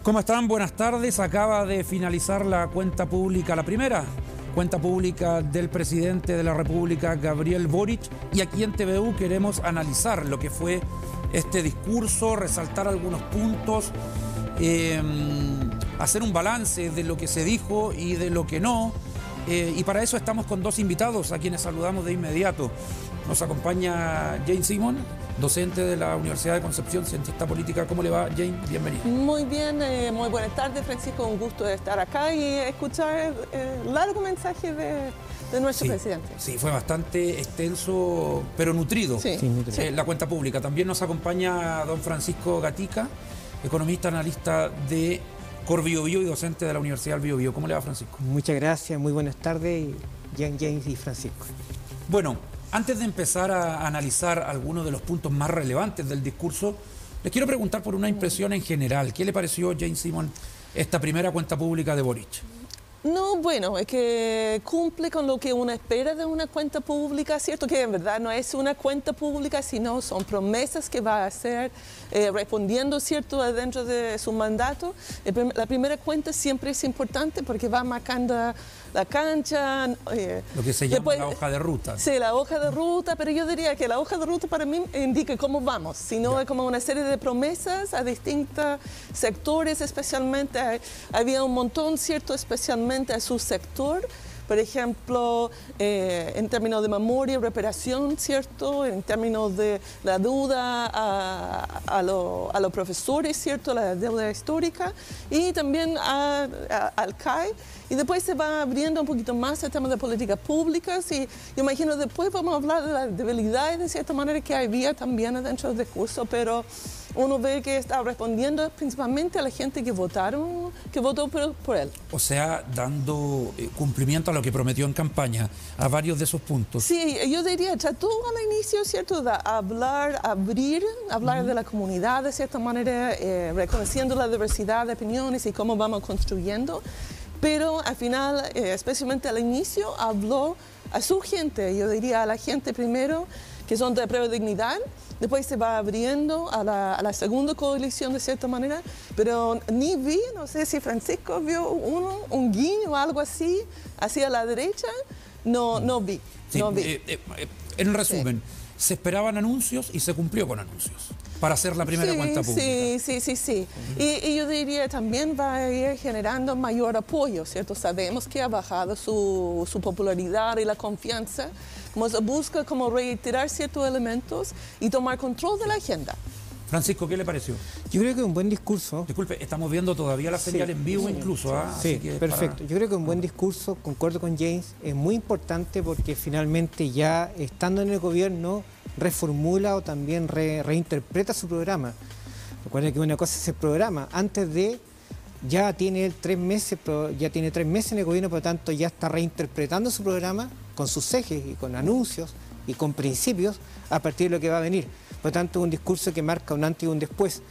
¿Cómo están? Buenas tardes. Acaba de finalizar la cuenta pública, la primera cuenta pública del presidente de la República, Gabriel Boric, y aquí en TVU queremos analizar lo que fue este discurso, resaltar algunos puntos, hacer un balance de lo que se dijo y de lo que no, y para eso estamos con dos invitados a quienes saludamos de inmediato. Nos acompaña Jane Simon, docente de la Universidad de Concepción, cientista política. ¿Cómo le va, Jane? Bienvenida. Muy bien, muy buenas tardes, Francisco. Un gusto de estar acá y escuchar el largo mensaje de nuestro presidente. Sí, fue bastante extenso, pero nutrido. Sí. La cuenta pública. También nos acompaña don Francisco Gatica, economista, analista de Cor Biobío y docente de la Universidad del Biobío. ¿Cómo le va, Francisco? Muchas gracias, muy buenas tardes, James y Francisco. Bueno, antes de empezar a analizar algunos de los puntos más relevantes del discurso, les quiero preguntar por una impresión en general. ¿Qué le pareció, Jane Simon, esta primera cuenta pública de Boric? No, bueno, es que cumple con lo que uno espera de una cuenta pública, ¿cierto? Que en verdad no es una cuenta pública, sino son promesas que va a hacer respondiendo, ¿cierto?, dentro de su mandato. La primera cuenta siempre es importante porque va marcando la cancha. Lo que se llama la hoja de ruta. Sí, la hoja de ruta, pero yo diría que la hoja de ruta para mí indica cómo vamos, sino es como una serie de promesas a distintos sectores, especialmente. Había un montón, ¿cierto?, especialmente a su sector. Por ejemplo, en términos de memoria y reparación, ¿cierto? En términos de la deuda a los profesores, ¿cierto? La deuda histórica y también al CAE. Y después se va abriendo un poquito más el tema de políticas públicas y yo imagino después vamos a hablar de las debilidades de cierta manera que había también dentro del discurso, pero uno ve que está respondiendo principalmente a la gente que votó por él. O sea, dando cumplimiento a lo que prometió en campaña, a varios de esos puntos. Sí, yo diría, trató al inicio, ¿cierto?, de hablar de la comunidad de cierta manera, reconociendo la diversidad de opiniones y cómo vamos construyendo. Pero al final, especialmente al inicio, habló a su gente, yo diría a la gente primero, que son de Prueba de Dignidad, después se va abriendo a la segunda coalición de cierta manera, pero ni vi, no sé si Francisco vio un guiño o algo así, hacia la derecha, no vi. Sí, no vi. En resumen, se esperaban anuncios y se cumplió con anuncios para hacer la primera cuenta pública. Sí. Y yo diría también va a ir generando mayor apoyo, ¿cierto? Sabemos que ha bajado su popularidad y la confianza, como se busca como reiterar ciertos elementos y tomar control de la agenda. Francisco, ¿qué le pareció? Yo creo que un buen discurso. Disculpe, estamos viendo todavía la señal en vivo incluso. Sí, perfecto. Yo creo que un buen discurso, concuerdo con James, es muy importante porque finalmente ya estando en el gobierno reformula o también reinterpreta su programa. Recuerden que una cosa es el programa. Antes de, ya tiene 3 meses en el gobierno, por lo tanto ya está reinterpretando su programa con sus ejes y con anuncios y con principios a partir de lo que va a venir. Por lo tanto, un discurso que marca un antes y un después.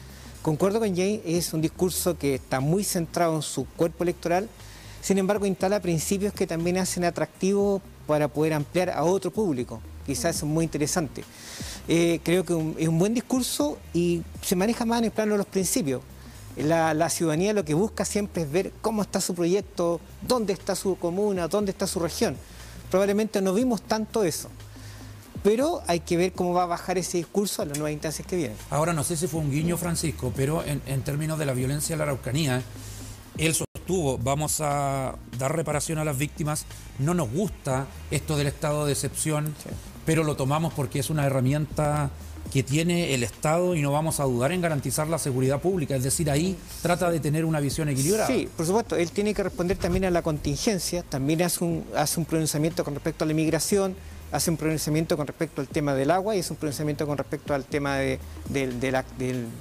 Concuerdo con Jane, es un discurso que está muy centrado en su cuerpo electoral, sin embargo instala principios que también hacen atractivo para poder ampliar a otro público. Quizás es muy interesante. Creo que es un buen discurso y se maneja más en el plano de los principios. La ciudadanía lo que busca siempre es ver cómo está su proyecto, dónde está su comuna, dónde está su región. Probablemente no vimos tanto eso. Pero hay que ver cómo va a bajar ese discurso a las nuevas instancias que vienen. Ahora, no sé si fue un guiño, Francisco, pero en términos de la violencia en la Araucanía, él sostuvo, vamos a dar reparación a las víctimas, no nos gusta esto del estado de excepción, pero lo tomamos porque es una herramienta que tiene el Estado y no vamos a dudar en garantizar la seguridad pública. Es decir, ahí trata de tener una visión equilibrada. Sí, por supuesto, él tiene que responder también a la contingencia, también hace un pronunciamiento con respecto a la inmigración, hace un pronunciamiento con respecto al tema del agua y hace un pronunciamiento con respecto al tema de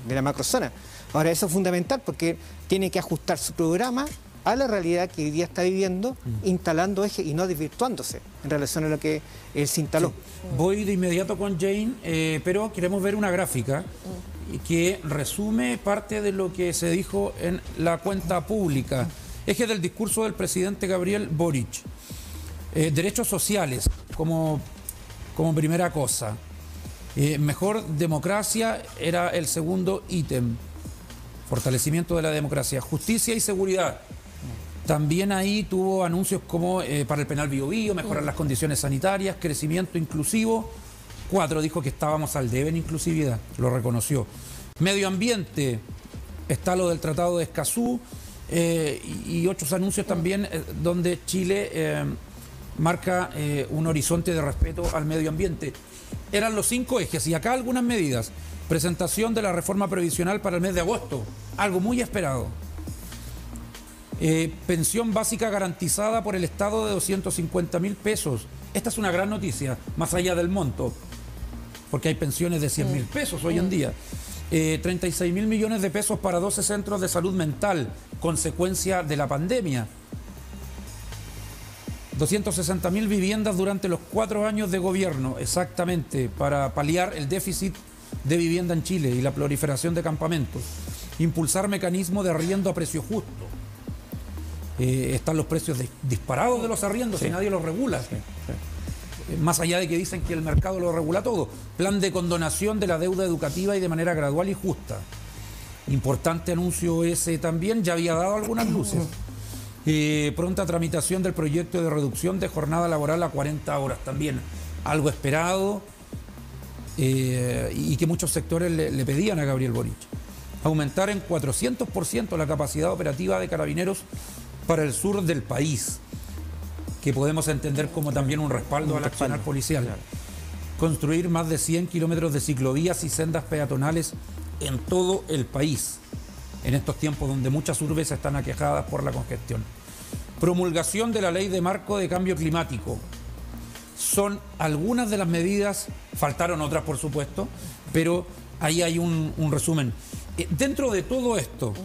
la macrozona. Ahora, eso es fundamental porque tiene que ajustar su programa a la realidad que hoy día está viviendo, instalando ejes y no desvirtuándose en relación a lo que él se instaló. Sí. Voy de inmediato con Jane, pero queremos ver una gráfica que resume parte de lo que se dijo en la cuenta pública. Eje del discurso del presidente Gabriel Boric. Derechos sociales como primera cosa. Mejor democracia era el segundo ítem. fortalecimiento de la democracia, justicia y seguridad. También ahí tuvo anuncios como para el penal Bío Bío, mejorar las condiciones sanitarias, crecimiento inclusivo. 4, dijo que estábamos al debe en inclusividad, lo reconoció. Medio ambiente, está lo del Tratado de Escazú y otros anuncios también donde Chile marca un horizonte de respeto al medio ambiente. Eran los 5 ejes y acá algunas medidas. Presentación de la reforma previsional para el mes de agosto, algo muy esperado. Pensión básica garantizada por el Estado de 250.000 pesos. Esta es una gran noticia, más allá del monto, porque hay pensiones de 100.000 pesos hoy en día. 36.000 millones de pesos para 12 centros de salud mental, consecuencia de la pandemia. 260.000 viviendas durante los 4 años de gobierno, exactamente, para paliar el déficit de vivienda en Chile y la proliferación de campamentos. Impulsar mecanismo de arriendo a precio justo. Están los precios disparados de los arriendos y nadie los regula. Más allá de que dicen que el mercado lo regula todo. Plan de condonación de la deuda educativa y de manera gradual y justa. Importante anuncio ese también, ya había dado algunas luces. Pronta tramitación del proyecto de reducción de jornada laboral a 40 horas, también algo esperado y que muchos sectores le pedían a Gabriel Boric. Aumentar en 400% la capacidad operativa de carabineros para el sur del país, que podemos entender como también un respaldo al accionar policial. Claro. Construir más de 100 kilómetros de ciclovías y sendas peatonales en todo el país, en estos tiempos donde muchas urbes están aquejadas por la congestión. Promulgación de la ley de marco de cambio climático. Son algunas de las medidas, faltaron otras por supuesto, pero ahí hay un resumen. Dentro de todo esto,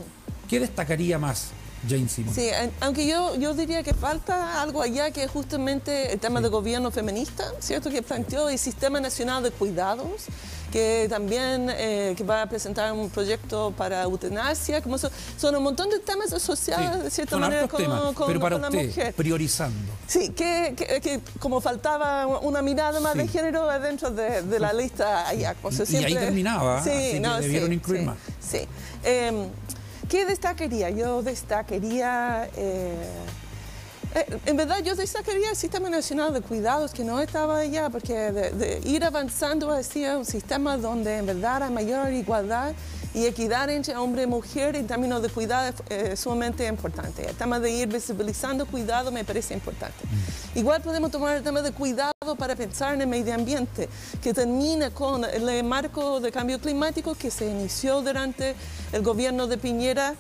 ¿qué destacaría más, Jane Simón? Sí, aunque yo diría que falta algo allá, que es justamente el tema de gobierno feminista, ¿cierto? Que planteó el Sistema Nacional de Cuidados, que también que va a presentar un proyecto para eutanasia, como son un montón de temas asociados de cierta manera con la mujer. Priorizando. Sí, que como faltaba una mirada más de género dentro de la lista allá. Y ahí terminaba, así que debieron incluir más. Sí. ¿Qué destacaría? Yo destacaría... en verdad yo destacaría el Sistema Nacional de Cuidados, que no estaba allá, porque de ir avanzando hacia un sistema donde en verdad hay mayor igualdad y equidad entre hombre y mujer en términos de cuidado es sumamente importante. El tema de ir visibilizando cuidado me parece importante. Igual podemos tomar el tema de cuidado para pensar en el medio ambiente, que termina con el marco de cambio climático que se inició durante el gobierno de Piñera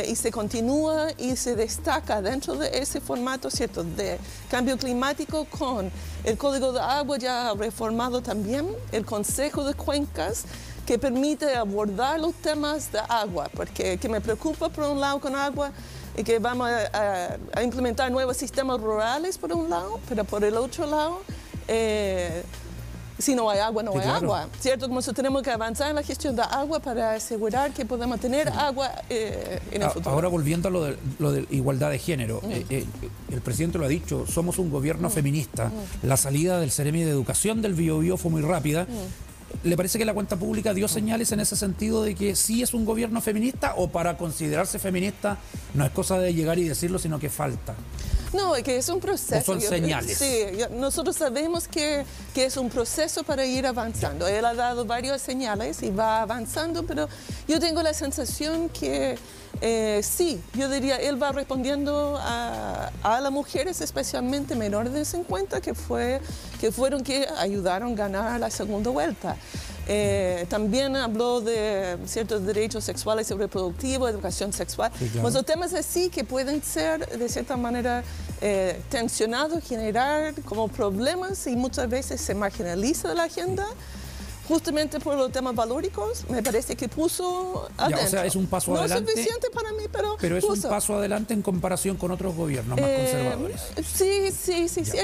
y se continúa y se destaca dentro de ese formato, ¿cierto?, de cambio climático, con el Código de Agua ya reformado también, el Consejo de Cuencas, que permite abordar los temas de agua, porque que me preocupa por un lado con agua y que vamos a implementar nuevos sistemas rurales por un lado, pero por el otro lado, si no hay agua, no hay agua, ¿cierto? Como tenemos que avanzar en la gestión de agua para asegurar que podamos tener agua en el futuro. Ahora volviendo a lo de igualdad de género, el presidente lo ha dicho, somos un gobierno feminista, la salida del Ceremi de Educación del Bío Bío fue muy rápida. ¿Le parece que la cuenta pública dio señales en ese sentido de que sí es un gobierno feminista, o para considerarse feminista no es cosa de llegar y decirlo, sino que falta? No, que es un proceso. ¿O son señales? Sí, nosotros sabemos que es un proceso para ir avanzando. Él ha dado varias señales y va avanzando, pero yo tengo la sensación que sí, yo diría, él va respondiendo a las mujeres, especialmente menores de 50, que fueron que ayudaron a ganar la segunda vuelta. También habló de ciertos derechos sexuales y reproductivos, educación sexual. Sí, claro. Los temas así que pueden ser, de cierta manera, tensionados, generar como problemas, y muchas veces se marginaliza de la agenda. Justamente por los temas valóricos, me parece que puso adentro. Ya, o sea, es un paso adelante. No es suficiente para mí, pero es un paso adelante en comparación con otros gobiernos más conservadores. Sí,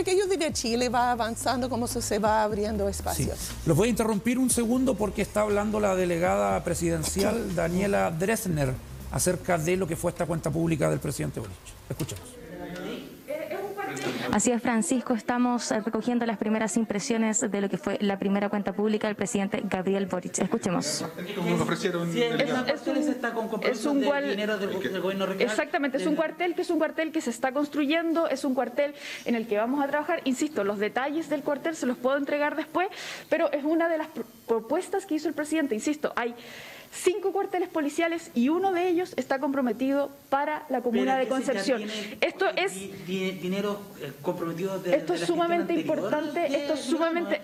que yo diría Chile va avanzando como se va abriendo espacios. Sí. Los voy a interrumpir un segundo porque está hablando la delegada presidencial Daniela Dressner acerca de lo que fue esta cuenta pública del presidente Boric. Escuchemos. Es un Así es, Francisco, estamos recogiendo las primeras impresiones de lo que fue la primera cuenta pública del presidente Gabriel Boric. Escuchemos. Exactamente, es un cuartel que se está construyendo, es un cuartel en el que vamos a trabajar. Insisto, los detalles del cuartel se los puedo entregar después, pero es una de las propuestas que hizo el presidente. Insisto, hay 5 cuarteles policiales y uno de ellos está comprometido para la comuna de Concepción. Esto es dinero comprometido. Esto es sumamente importante. Esto es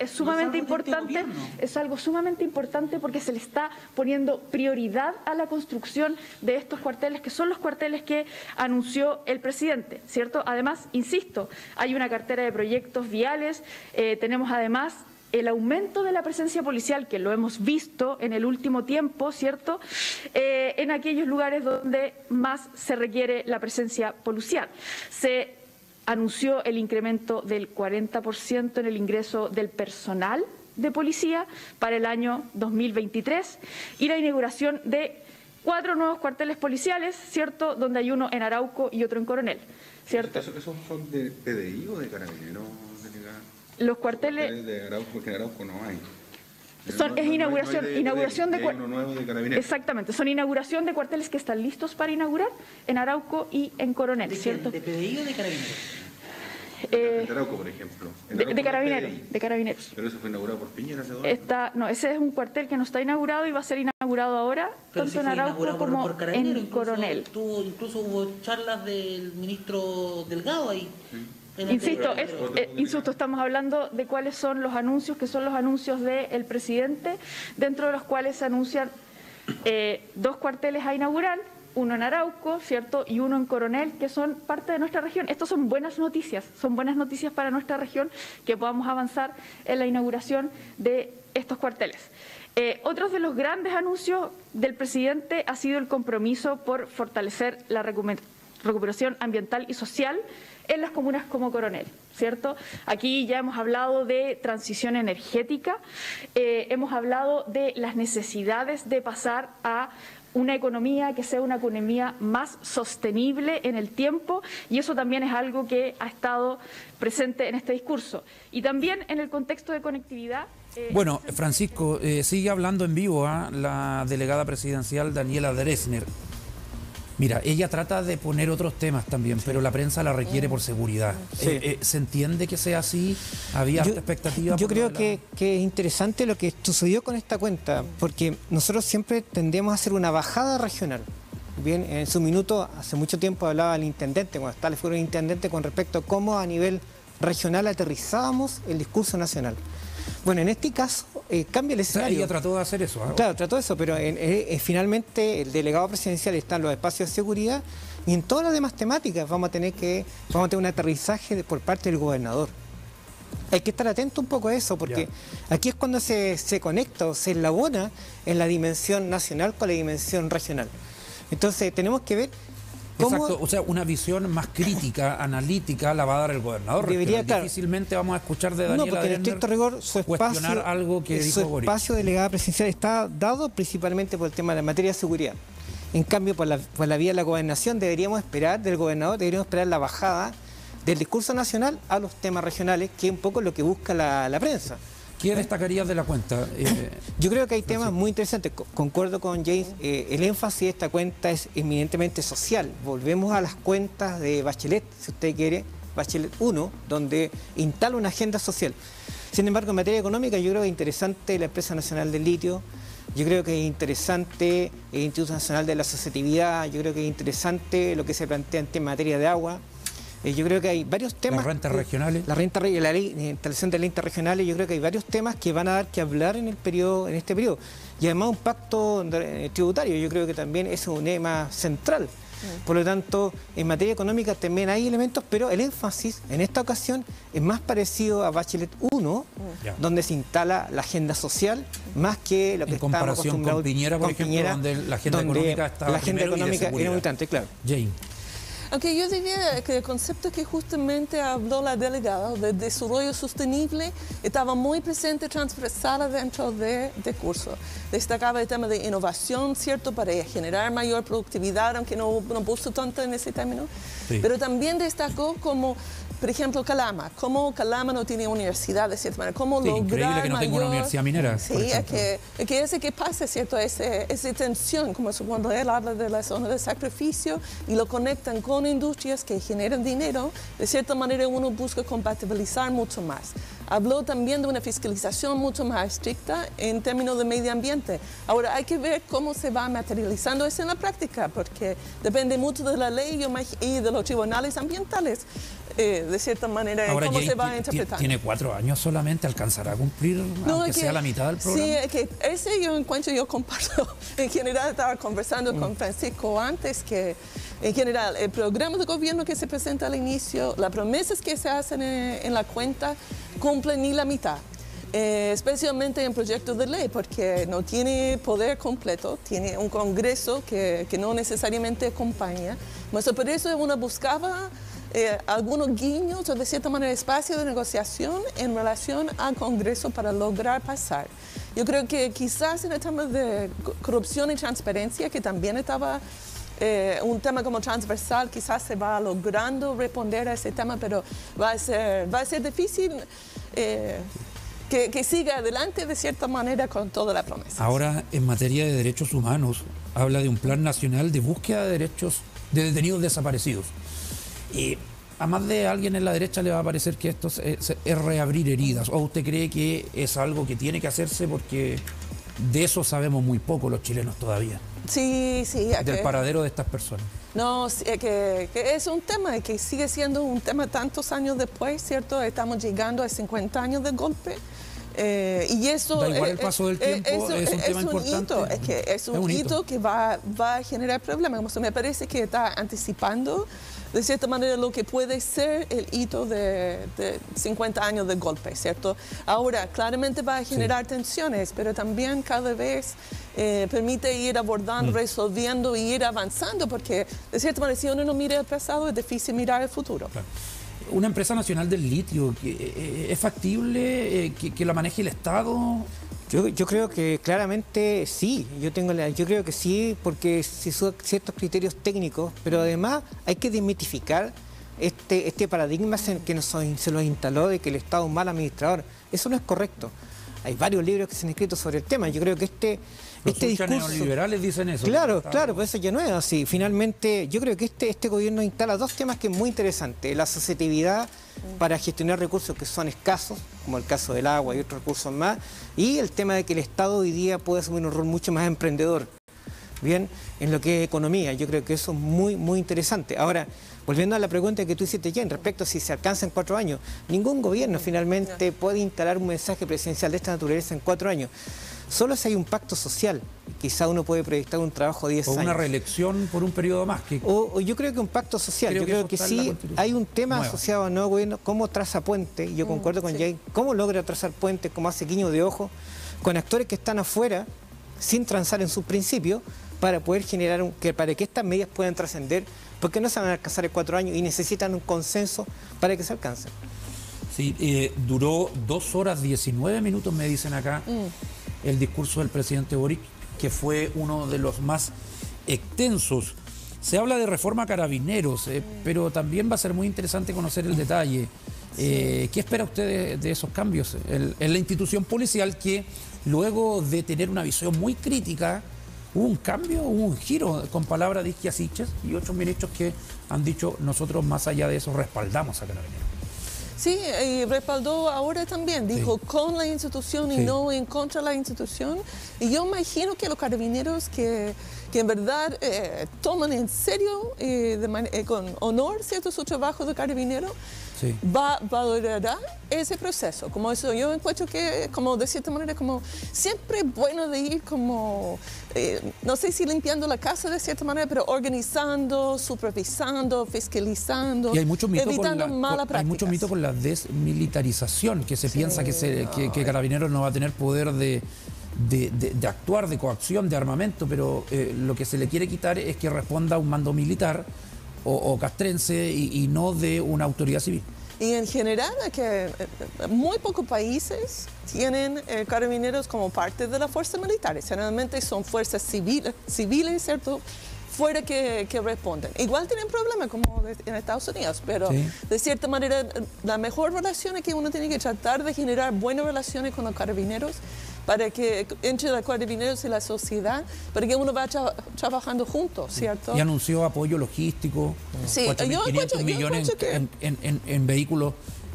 sumamente importante. Es algo sumamente importante porque se le está poniendo prioridad a la construcción de estos cuarteles, que son los cuarteles que anunció el presidente, ¿cierto? Además, insisto, hay una cartera de proyectos viales. Tenemos además el aumento de la presencia policial, que lo hemos visto en el último tiempo, ¿cierto?, en aquellos lugares donde más se requiere la presencia policial. Se anunció el incremento del 40% en el ingreso del personal de policía para el año 2023 y la inauguración de 4 nuevos cuarteles policiales, ¿cierto?, donde hay uno en Arauco y otro en Coronel, ¿cierto? ¿Esos son de PDI o de Carabineros? Los cuarteles de Arauco, porque en Arauco no hay. Es inauguración de cuarteles. Exactamente, son inauguración de cuarteles que están listos para inaugurar en Arauco y en Coronel, ¿cierto? ¿De PDI o de Carabineros? De Arauco, por ejemplo. De Carabineros. Pero eso fue inaugurado por Piñera hace 2 años. No, ese es un cuartel que no está inaugurado y va a ser inaugurado ahora, tanto en Arauco como en Coronel. Incluso hubo charlas del ministro Delgado ahí. Sí. Insisto, estamos hablando de cuáles son los anuncios, que son los anuncios del presidente, dentro de los cuales se anuncian 2 cuarteles a inaugurar, uno en Arauco, ¿cierto?, y uno en Coronel, que son parte de nuestra región. Estas son buenas noticias para nuestra región, que podamos avanzar en la inauguración de estos cuarteles. Otros de los grandes anuncios del presidente ha sido el compromiso por fortalecer la recuperación ambiental y social en las comunas como Coronel, ¿cierto? Aquí ya hemos hablado de transición energética, hemos hablado de las necesidades de pasar a una economía que sea una economía más sostenible en el tiempo, y eso también es algo que ha estado presente en este discurso. Y también en el contexto de conectividad. Bueno, Francisco, sigue hablando en vivo la delegada presidencial Daniela Dresner. Mira, ella trata de poner otros temas también, pero la prensa la requiere por seguridad. Sí. ¿Se entiende que sea así? ¿Había alta expectativa? Yo creo que es interesante lo que sucedió con esta cuenta, porque nosotros siempre tendemos a hacer una bajada regional. Bien, en su minuto, hace mucho tiempo hablaba el intendente, cuando estaba el intendente, con respecto a cómo a nivel regional aterrizábamos el discurso nacional. Bueno, en este caso cambia el escenario. Ella trató de hacer eso. Claro, trató de eso, pero finalmente el delegado presidencial está en los espacios de seguridad, y en todas las demás temáticas vamos a tener un aterrizaje por parte del gobernador. Hay que estar atento un poco a eso, porque aquí es cuando se conecta o se elabora en la dimensión nacional con la dimensión regional. Entonces tenemos que ver cómo... Exacto, o sea, una visión más crítica, analítica, la va a dar el gobernador. Difícilmente vamos a escuchar de Daniela porque en estricto rigor su espacio de delegada presidencial está dado principalmente por el tema de la materia de seguridad. En cambio, por la vía de la gobernación, deberíamos esperar del gobernador, la bajada del discurso nacional a los temas regionales, que es un poco lo que busca la prensa. ¿Qué destacarías de la cuenta? Yo creo que hay temas muy interesantes. Concuerdo con James, el énfasis de esta cuenta es eminentemente social. Volvemos a las cuentas de Bachelet, si usted quiere, Bachelet 1, donde instala una agenda social. Sin embargo, en materia económica, yo creo que es interesante la Empresa Nacional del Litio, yo creo que es interesante el Instituto Nacional de la Asociatividad, yo creo que es interesante lo que se plantea en materia de agua. Yo creo que hay varios temas... Las rentas regionales. La ley de instalación de rentas regionales, yo creo que hay varios temas que van a dar que hablar en este periodo. Y además un pacto tributario, yo creo que también es un tema central. Por lo tanto, en materia económica también hay elementos, pero el énfasis en esta ocasión es más parecido a Bachelet 1, donde se instala la agenda social, más que lo que estamos acostumbrados con Piñera, por ejemplo, donde la agenda económica estaba la agenda económica era muy tanto, claro. Jane. Aunque yo diría que el concepto que justamente habló la delegada de desarrollo sostenible estaba muy presente, transversal dentro del discurso. Destacaba el tema de innovación, ¿cierto?, para generar mayor productividad, aunque no puso tanto en ese término. Sí. Pero también destacó como por ejemplo, Calama. ¿Cómo Calama no tiene universidad, de cierta manera? ¿Cómo Sí, lograr increíble que no tenga una universidad minera. Sí, es que pasa, ¿cierto? Esa tensión, como cuando él habla de la zona de sacrificio y lo conectan con industrias que generan dinero, de cierta manera uno busca compatibilizar mucho más. Habló también de una fiscalización mucho más estricta en términos de medio ambiente. Ahora hay que ver cómo se va materializando eso en la práctica, porque depende mucho de la ley y de los tribunales ambientales, de cierta manera, ahora, cómo Jane se va a interpretar. Tiene 4 años solamente, ¿alcanzará a cumplir, aunque sea la mitad del programa? Sí, es que ese yo encuentro, yo comparto. En general, estaba conversando con Francisco antes que, en general, el programa de gobierno que se presenta al inicio, las promesas que se hacen en la cuenta, cumplen ni la mitad. Especialmente en proyectos de ley, porque no tiene poder completo, tiene un Congreso que no necesariamente acompaña. Por eso uno buscaba algunos guiños o de cierta manera espacio de negociación en relación al Congreso para lograr pasar. Yo creo que quizás en el tema de corrupción y transparencia, que también estaba un tema como transversal, quizás se va logrando responder a ese tema, pero va a ser difícil que siga adelante de cierta manera con toda la promesa. Ahora, en materia de derechos humanos, habla de un plan nacional de búsqueda de derechos de detenidos desaparecidos. Y a más de alguien en la derecha le va a parecer que esto es reabrir heridas. ¿O usted cree que es algo que tiene que hacerse porque de eso sabemos muy poco los chilenos todavía? Sí. Del paradero de estas personas. No, que es un tema que sigue siendo un tema tantos años después, ¿cierto? Estamos llegando a 50 años de golpe. Y eso da igual el paso del tiempo, es un tema importante. Es un hito que va a generar problemas. Me parece que está anticipando de cierta manera lo que puede ser el hito de 50 años de golpe, ¿cierto? Ahora, claramente va a generar tensiones, pero también cada vez permite ir abordando, resolviendo y ir avanzando, porque de cierta manera si uno no mira el pasado es difícil mirar el futuro. Claro. Una empresa nacional del litio, ¿es factible que la maneje el Estado? Yo creo que claramente sí, yo creo que sí, porque si son ciertos criterios técnicos, pero además hay que desmitificar este paradigma que se nos instaló de que el Estado es un mal administrador. Eso no es correcto. Hay varios libros que se han escrito sobre el tema. Yo creo que este discurso... Los neoliberales dicen eso. Claro, pues eso ya no es así. Finalmente, yo creo que este gobierno instala dos temas que es muy interesante. La asociatividad para gestionar recursos que son escasos, como el caso del agua y otros recursos más, y el tema de que el Estado hoy día puede asumir un rol mucho más emprendedor, bien, en lo que es economía. Yo creo que eso es muy, muy interesante. Ahora, volviendo a la pregunta que tú hiciste, Jen, respecto a si se alcanza en 4 años, ningún gobierno finalmente puede instalar un mensaje presidencial de esta naturaleza en 4 años. Solo si hay un pacto social, quizá uno puede proyectar un trabajo de 10 años. O una reelección por un periodo más. O yo creo que un pacto social, yo creo que sí hay un tema asociado al nuevo gobierno, cómo traza puente, y yo concuerdo con Jane, cómo logra trazar puentes, cómo hace guiño de ojo, con actores que están afuera, sin transar en sus principios, para poder generar, para que estas medidas puedan trascender, porque no se van a alcanzar en 4 años y necesitan un consenso para que se alcancen. Sí, duró 2 horas 19 minutos, me dicen acá, el discurso del presidente Boric, que fue uno de los más extensos. Se habla de reforma a carabineros, pero también va a ser muy interesante conocer el detalle. ¿Qué espera usted de esos cambios en la institución policial que luego de tener una visión muy crítica, hubo un cambio, hubo un giro, con palabras de Isquia Siches y otros ministros que han dicho nosotros más allá de eso respaldamos a Carabineros? Sí, y respaldó ahora también, dijo con la institución y no en contra de la institución. Y yo imagino que los carabineros que en verdad toman en serio, con honor, ¿cierto?, su trabajo de carabinero, valorará ese proceso. Como eso, yo encuentro que, como de cierta manera, como siempre es bueno de ir como, no sé si limpiando la casa de cierta manera, pero organizando, supervisando, fiscalizando, y hay mucho mito evitando malas prácticas. Hay mucho mito con la desmilitarización, que se piensa que Carabineros no va a tener poder de actuar, de coacción, de armamento, pero lo que se le quiere quitar es que responda a un mando militar o castrense y no de una autoridad civil. Y en general, que muy pocos países tienen carabineros como parte de las fuerzas militares. Generalmente son fuerzas civiles, ¿cierto? fuera que responden. Igual tienen problemas como en Estados Unidos, pero de cierta manera la mejor relación es que uno tiene que tratar de generar buenas relaciones con los carabineros para que entre los carabineros y la sociedad, para que uno vaya trabajando juntos, ¿cierto? Y anunció apoyo logístico, sí, 4.500 millones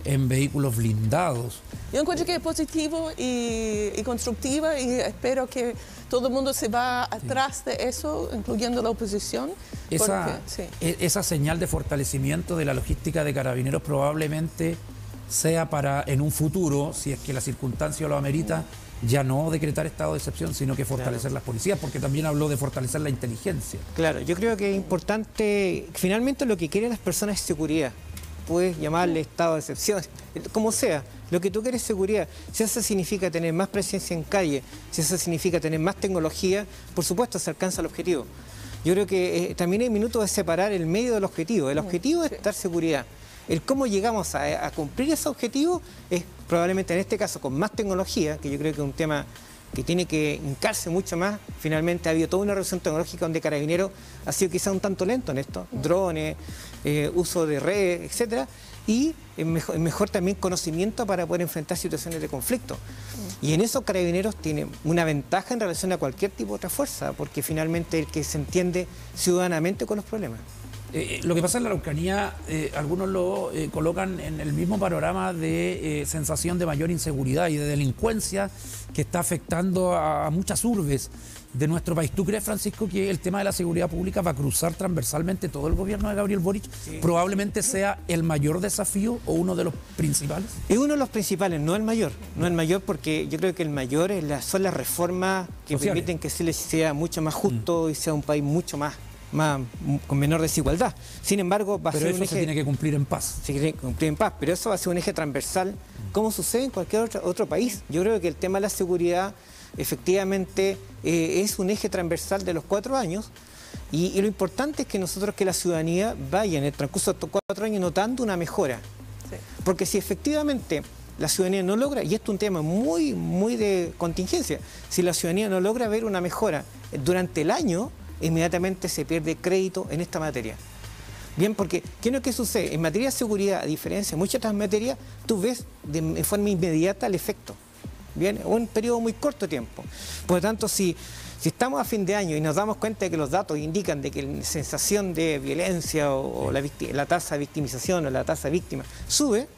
en vehículos blindados. Yo encuentro que es positivo y constructiva y espero que todo el mundo se va atrás de eso, incluyendo la oposición. Esa señal de fortalecimiento de la logística de Carabineros probablemente sea para en un futuro, si es que la circunstancia lo amerita, ya no decretar estado de excepción, sino que fortalecer las policías, porque también habló de fortalecer la inteligencia. Claro, yo creo que es importante, finalmente lo que quieren las personas es seguridad. Puedes llamarle estado de excepción, como sea, lo que tú quieres es seguridad. Si eso significa tener más presencia en calle, si eso significa tener más tecnología, por supuesto se alcanza el objetivo. Yo creo que también hay minutos de separar el medio del objetivo. El objetivo es dar seguridad. El cómo llegamos a cumplir ese objetivo es probablemente en este caso con más tecnología, que yo creo que es un tema que tiene que hincarse mucho más. Finalmente ha habido toda una revolución tecnológica donde Carabineros ha sido quizá un tanto lento en esto, drones, uso de redes, etcétera, y mejor también conocimiento para poder enfrentar situaciones de conflicto. Y en eso Carabineros tiene una ventaja en relación a cualquier tipo de otra fuerza, porque finalmente es el que se entiende ciudadanamente con los problemas. Lo que pasa en la Araucanía, algunos lo colocan en el mismo panorama de sensación de mayor inseguridad y de delincuencia que está afectando a muchas urbes de nuestro país. ¿Tú crees, Francisco, que el tema de la seguridad pública va a cruzar transversalmente todo el gobierno de Gabriel Boric? Sí. ¿Probablemente sea el mayor desafío o uno de los principales? Es uno de los principales, no el mayor. No el mayor porque yo creo que el mayor son las reformas que permiten que se les sea mucho más justo y sea un país mucho más con menor desigualdad. Sin embargo, va a ser un eje... Pero eso se tiene que cumplir en paz. Se tiene que cumplir en paz, pero eso va a ser un eje transversal, como sucede en cualquier otro país. Yo creo que el tema de la seguridad, efectivamente, es un eje transversal de los 4 años, y lo importante es que nosotros, que la ciudadanía vaya en el transcurso de estos 4 años notando una mejora. Sí. Porque si efectivamente la ciudadanía no logra, y esto es un tema muy de contingencia, si la ciudadanía no logra ver una mejora durante el año, inmediatamente se pierde crédito en esta materia. Bien, porque ¿qué es lo que sucede? En materia de seguridad, a diferencia de muchas otras materias, tú ves de forma inmediata el efecto. Bien, un periodo muy corto de tiempo. Por lo tanto, si estamos a fin de año y nos damos cuenta de que los datos indican de que la sensación de violencia o la tasa de victimización o la tasa de víctimas sube,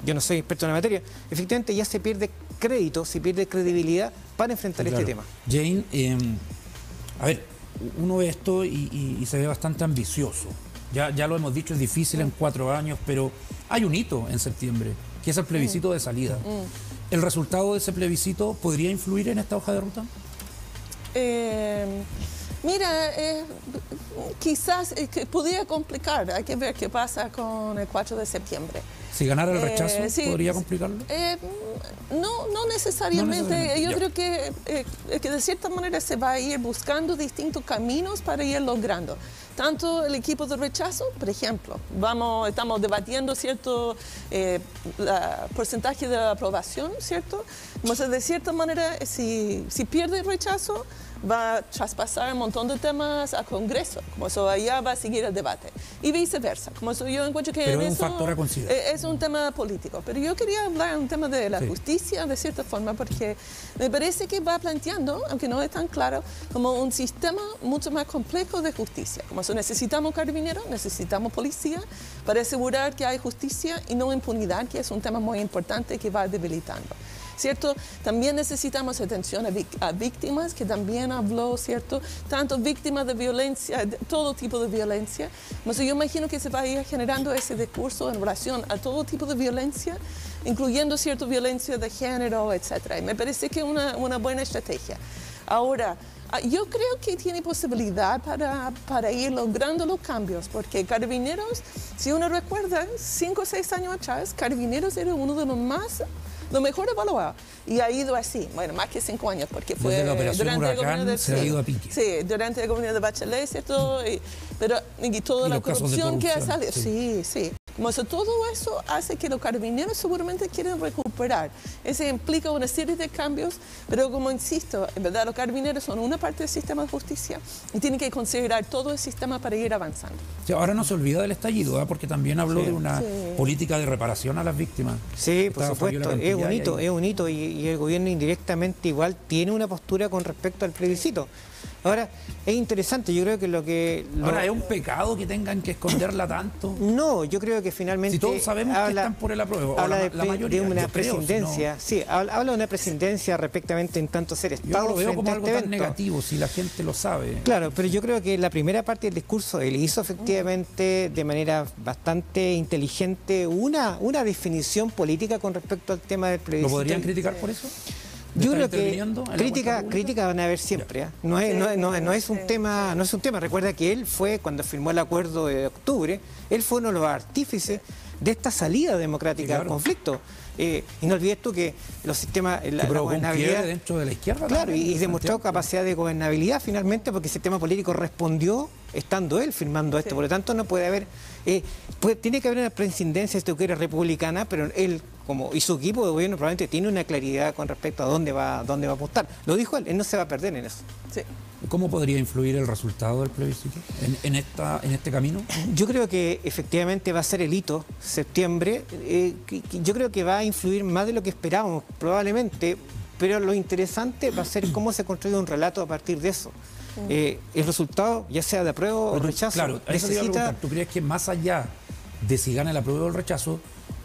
yo no soy experto en la materia, efectivamente ya se pierde crédito, se pierde credibilidad para enfrentar este tema. Jane, a ver, uno ve esto y se ve bastante ambicioso. Ya lo hemos dicho, es difícil en 4 años, pero hay un hito en septiembre, que es el plebiscito de salida. ¿El resultado de ese plebiscito podría influir en esta hoja de ruta? Mira, quizás podría complicar. Hay que ver qué pasa con el 4 de septiembre. Si ganara el rechazo, ¿podría complicarlo? No necesariamente. Yo creo que de cierta manera se va a ir buscando distintos caminos para ir logrando. Tanto el equipo de rechazo, por ejemplo, estamos debatiendo cierto porcentaje de aprobación, ¿cierto? Entonces, de cierta manera, si pierde el rechazo, va a traspasar un montón de temas al Congreso, como eso allá va a seguir el debate, y viceversa. Como eso yo encuentro que pero en es un factor a considerar. Es un tema político, pero yo quería hablar de un tema de la justicia, de cierta forma, porque me parece que va planteando, aunque no es tan claro, como un sistema mucho más complejo de justicia. Como eso necesitamos carabineros, necesitamos policía para asegurar que hay justicia y no impunidad, que es un tema muy importante que va debilitando. ¿Cierto? También necesitamos atención a víctimas, que también habló, ¿cierto? Tanto víctimas de violencia, de todo tipo de violencia. Entonces, yo imagino que se va a ir generando ese discurso en relación a todo tipo de violencia, incluyendo, ¿cierto?, violencia de género, etc. Y me parece que es una buena estrategia. Ahora, yo creo que tiene posibilidad para ir logrando los cambios, porque Carabineros, si uno recuerda, 5 o 6 años atrás, Carabineros era uno de lo mejor evaluado, y ha ido así, bueno, más que 5 años, porque fue desde la operación durante Huracán, el gobierno se ha ido a pique. Sí, durante el gobierno de Bachelet, ¿cierto? Y toda la corrupción que ha salido. Sí. Como eso, todo eso hace que los carabineros seguramente quieren recuperar. Eso implica una serie de cambios, pero como insisto, en verdad los carabineros son una parte del sistema de justicia y tienen que considerar todo el sistema para ir avanzando. Sí, ahora no se olvida del estallido, porque también habló de una política de reparación a las víctimas. Sí, por supuesto, es un hito y el gobierno indirectamente igual tiene una postura con respecto al plebiscito. Ahora, es interesante, yo creo que lo que... Ahora, ¿es un pecado que tengan que esconderla tanto? No, yo creo que finalmente... Si todos sabemos que están por el apruebo. Habla la mayoría, de una presidencia, habla de una presidencia respectivamente en tanto ser Estado. Yo lo veo como algo tan negativo, si la gente lo sabe. Claro, pero yo creo que la primera parte del discurso él hizo efectivamente de manera bastante inteligente una definición política con respecto al tema del plebiscito. ¿Lo podrían criticar por eso? Yo creo que crítica van a haber siempre. No es un tema. Recuerda que él fue, cuando firmó el acuerdo de octubre, él fue uno de los artífices de esta salida democrática al conflicto. Y no olvides tú que los sistemas, la gobernabilidad dentro de la izquierda. Claro, y demostró capacidad de gobernabilidad finalmente, porque el sistema político respondió estando él firmando esto. Por lo tanto, no puede haber, tiene que haber una presidencia, si tú quieres, republicana, pero él y su equipo de gobierno probablemente tiene una claridad con respecto a dónde va a apostar. Lo dijo él no se va a perder en eso. Sí. ¿Cómo podría influir el resultado del plebiscito en este camino? Yo creo que efectivamente va a ser el hito, septiembre. Yo creo que va a influir más de lo que esperábamos, probablemente, pero lo interesante va a ser cómo se construye un relato a partir de eso. El resultado, ya sea de apruebo o rechazo, claro, necesita... ¿Tú crees que más allá de si gana el apruebo o el rechazo,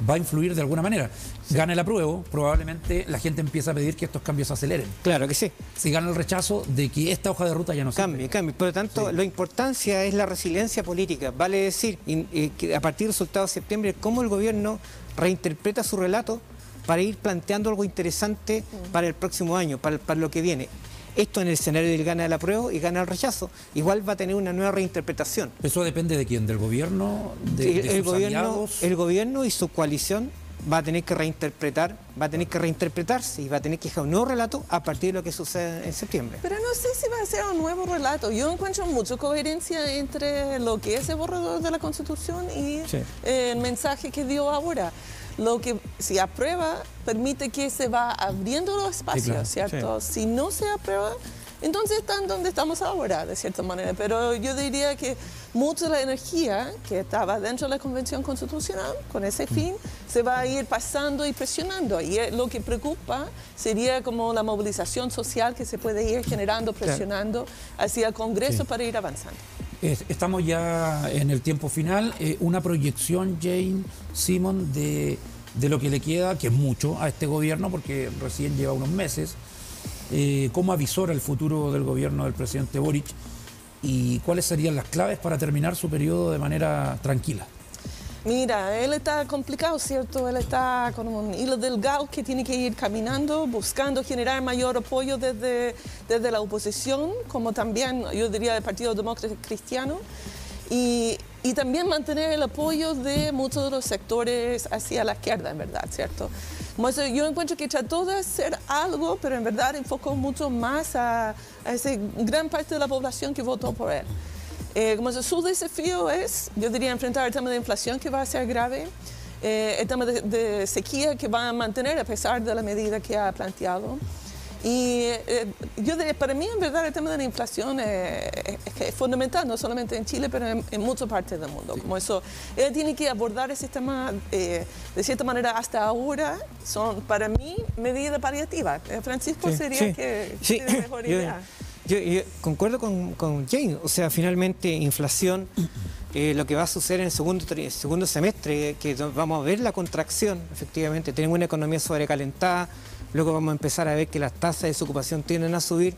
va a influir de alguna manera? Gana el apruebo, probablemente la gente empieza a pedir que estos cambios se aceleren. Claro que sí. Si gana el rechazo, de que esta hoja de ruta ya no cambie. Por lo tanto, la importancia es la resiliencia política. Vale decir, que a partir del resultado de septiembre, cómo el gobierno reinterpreta su relato para ir planteando algo interesante para el próximo año, para lo que viene. Esto en el escenario del gana el apruebo y gana el rechazo, igual va a tener una nueva reinterpretación. ¿Eso depende de quién? ¿Del gobierno? El gobierno y su coalición va a tener que reinterpretarse y va a tener que dejar un nuevo relato a partir de lo que sucede en septiembre. Pero no sé si va a ser un nuevo relato. Yo encuentro mucha coherencia entre lo que es el borrador de la Constitución y el mensaje que dio ahora. Lo que si aprueba permite que se va abriendo los espacios, ¿cierto? Si no se aprueba, entonces están donde estamos ahora, de cierta manera. Pero yo diría que mucha de la energía que estaba dentro de la Convención Constitucional, con ese fin, se va a ir pasando y presionando. Y lo que preocupa sería como la movilización social que se puede ir generando, presionando hacia el Congreso para ir avanzando. Estamos ya en el tiempo final. Una proyección, Jane, Simon, de lo que le queda, que es mucho, a este gobierno, porque recién lleva unos meses. ¿Cómo avisora el futuro del gobierno del presidente Boric? ¿Y cuáles serían las claves para terminar su periodo de manera tranquila? Mira, él está complicado, ¿cierto? Él está con un hilo delgado que tiene que ir caminando, buscando generar mayor apoyo desde la oposición, como también, yo diría, del Partido Demócrata Cristiano, y también mantener el apoyo de muchos de los sectores hacia la izquierda, en verdad, ¿cierto? Como eso, yo encuentro que trató de hacer algo, pero en verdad enfocó mucho más a esa gran parte de la población que votó por él. Como su desafío es, yo diría, enfrentar el tema de inflación, que va a ser grave, el tema de sequía, que va a mantener a pesar de la medida que ha planteado. Y yo diría, para mí, en verdad, el tema de la inflación es fundamental, no solamente en Chile, pero en muchas partes del mundo. Como eso, él tiene que abordar ese tema, de cierta manera, hasta ahora, son, para mí, medidas paliativas. Francisco sería que tiene mejor idea. Yo concuerdo con Jane, o sea, finalmente inflación, lo que va a suceder en el segundo semestre, que vamos a ver la contracción, efectivamente, tenemos una economía sobrecalentada, luego vamos a empezar a ver que las tasas de desocupación tienden a subir,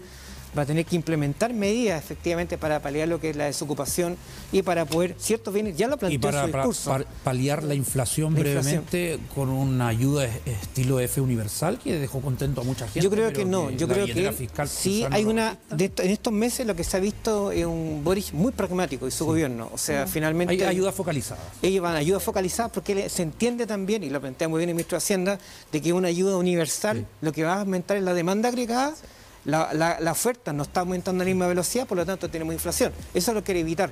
va a tener que implementar medidas efectivamente para paliar lo que es la desocupación y para poder, ciertos bienes, ya lo planteó en su discurso. Para paliar la inflación brevemente con una ayuda estilo F universal que dejó contento a mucha gente. Yo creo que no, yo creo que sí hay en estos meses lo que se ha visto es un Boric muy pragmático y su gobierno, o sea, finalmente... Hay ayudas focalizadas. Ellos van a ayudas focalizadas porque se entiende también, y lo plantea muy bien el ministro de Hacienda, de que una ayuda universal lo que va a aumentar es la demanda agregada. La oferta no está aumentando a la misma velocidad, por lo tanto tenemos inflación. Eso lo quiere evitar.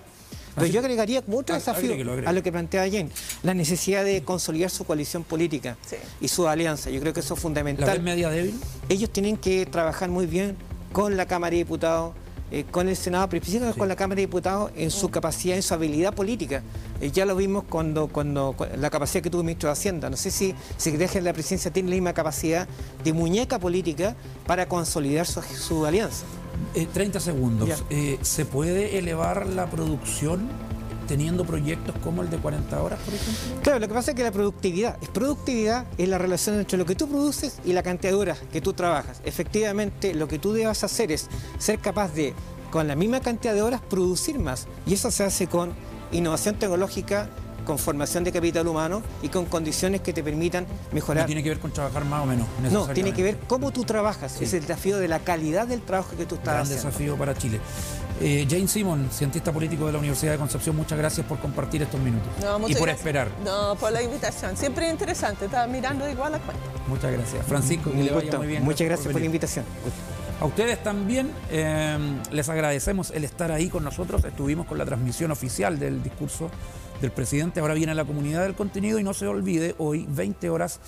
Pero yo agregaría como otro desafío agregue. a lo que plantea Jane, la necesidad de consolidar su coalición política y su alianza. Yo creo que eso es fundamental. ¿La ves media débil? Ellos tienen que trabajar muy bien con la Cámara de Diputados, con el Senado, pero específicamente con la Cámara de Diputados en su capacidad, en su habilidad política. Ya lo vimos cuando la capacidad que tuvo el ministro de Hacienda. No sé si Secretaría General de la Presidencia tiene la misma capacidad de muñeca política para consolidar su alianza. 30 segundos. ¿Se puede elevar la producción teniendo proyectos como el de 40 horas, por ejemplo? Claro, lo que pasa es que la productividad es la relación entre lo que tú produces y la cantidad de horas que tú trabajas. Efectivamente, lo que tú debas hacer es ser capaz de, con la misma cantidad de horas, producir más. Y eso se hace con innovación tecnológica, con formación de capital humano y con condiciones que te permitan mejorar. No tiene que ver con trabajar más o menos. No, tiene que ver cómo tú trabajas. Sí. Es el desafío de la calidad del trabajo que tú estás haciendo. Gran desafío para Chile. Jane Simon, cientista político de la Universidad de Concepción, muchas gracias por compartir estos minutos. No, y por gracias. esperar. No, por la invitación. Siempre interesante. Estaba mirando igual la cuenta. Muchas gracias. Francisco, que le vaya muy bien. Muchas gracias por la invitación. A ustedes también les agradecemos el estar ahí con nosotros. Estuvimos con la transmisión oficial del discurso del presidente. Ahora viene la comunidad del contenido y no se olvide, hoy 20 horas,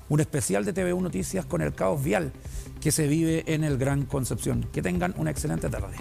un especial de TVU Noticias con el caos vial que se vive en el Gran Concepción. Que tengan una excelente tarde.